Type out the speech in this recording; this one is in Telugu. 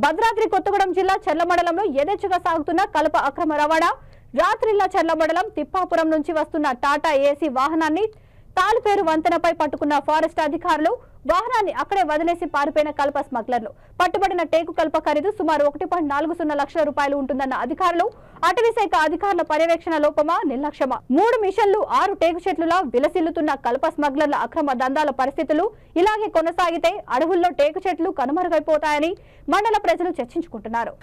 భద్రాద్రి కొత్తగూడెం జిల్లా చర్ల మండలంలో యథేచ్ఛగా సాగుతున్న కలప అక్రమ రవాణా. రాత్రిళ్ల చర్ల మండలం తిప్పాపురం నుంచి వస్తున్న టాటా ఏసీ వాహనాన్ని తాళుపేరు వంతెనపై పట్టుకున్న ఫారెస్ట్ అధికారులు వాహనాన్ని అక్కడే వదిలేసి పారిపోయిన కలప స్మగ్లర్లు. పట్టుబడిన టేకు కలప ఖరీదు సుమారు 1.40 లక్షల రూపాయలు ఉంటుందన్న అధికారులు. అటవీశాఖ అధికారుల పర్యవేక్షణ లోపమా, నిర్లక్ష్యమా? 3 మిషన్లు 6 టేకు చెట్లులా విలసిల్లుతున్న కలప స్మగ్లర్ల అక్రమ దందాల పరిస్థితులు ఇలాగే కొనసాగితే అడవుల్లో టేకు చెట్లు కనుమరుగైపోతాయని మండల ప్రజలు చర్చించుకుంటున్నారు.